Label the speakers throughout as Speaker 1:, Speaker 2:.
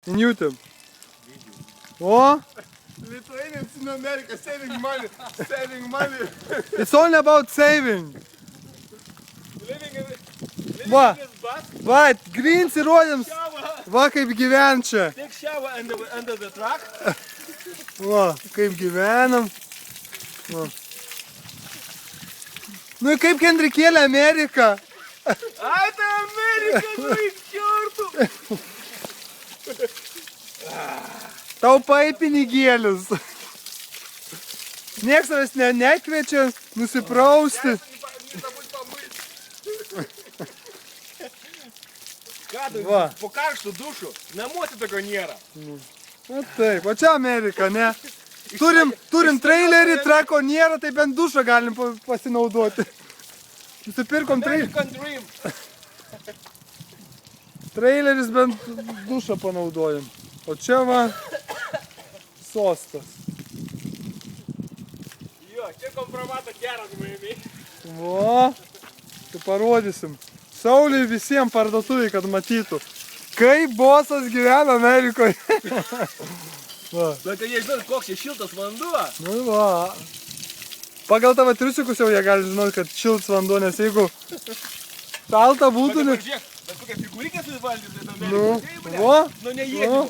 Speaker 1: In YouTube. Oh?
Speaker 2: Lithuanians in America saving money, saving money.
Speaker 1: It's only about saving.
Speaker 2: Living in
Speaker 1: Va,
Speaker 2: this bus,
Speaker 1: va, Greens įrodėms,
Speaker 2: shower,
Speaker 1: va kaip gyven čia.
Speaker 2: take shower under the truck.
Speaker 1: Va, kaip gyvenam. Va. Nu kaip Kendrikėlė Amerika.
Speaker 2: Ai, tai Amerika, nu į čiurtų.
Speaker 1: Taupai pinigėlius. Niekas tavęs nekviečia nusiprausti.
Speaker 2: Ką tu,
Speaker 1: Va.
Speaker 2: po karštų dušų, namuose tokio nėra.
Speaker 1: Na taip, o čia Amerika, ne? Turim trailerį, trako nėra, tai bent dušą galim pasinaudoti. Nusipirkom
Speaker 2: American dream.
Speaker 1: traileris, bent dušą panaudojam. O čia va, sostas.
Speaker 2: Jo, čia kompromato geras maimi.
Speaker 1: Va, tai parodysim. Sauliui visiems parduotuviai, kad matytų. Kaip bosas gyvena Amerikoje. Va.
Speaker 2: Bet jie žinot, koks čia šiltas vanduo.
Speaker 1: Nu va. Pagal tavo triusikus jau jie gali žinoti, kad šiltas vanduo, nes jeigu šalta būtų...
Speaker 2: Bet žiūrėk, bet kokia figūrikė turi valdyti tą
Speaker 1: Nu,
Speaker 2: Ameriką.
Speaker 1: va.
Speaker 2: Nu, neįėdimo.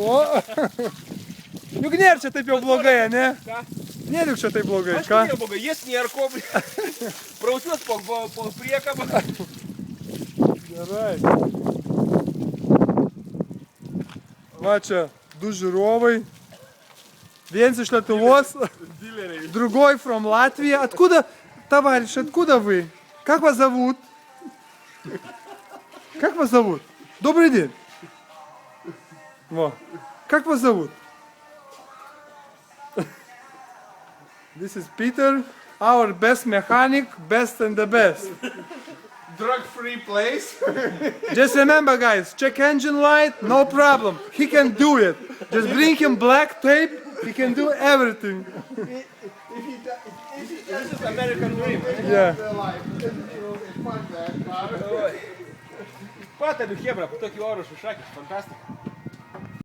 Speaker 1: Va. Juk nėra čia taip jau blogai, ne?
Speaker 2: Ką?
Speaker 1: Nėra juk čia taip blogai,
Speaker 2: Aš
Speaker 1: ką?
Speaker 2: nėra blogai, jis nėra ko. Prausius po priekabą.
Speaker 1: Gerai. Va čia, du žiūrovai. Vienas iš Lietuvos,
Speaker 2: Dileriai.
Speaker 1: другой from Latvia. Откуда, товарищ, откуда вы? Как вас зовут? Как вас зовут? Добрый день. Во. Как вас зовут? This is Peter, our best mechanic, best and the best.
Speaker 2: Drug-free place.
Speaker 1: Just remember, guys, check engine light, no problem. He can do it. Just bring him black tape, he can do everything.
Speaker 2: This is American dream.
Speaker 1: Yeah.
Speaker 2: Patabiu, Hebra, po tokį orų šušakį, fantastika.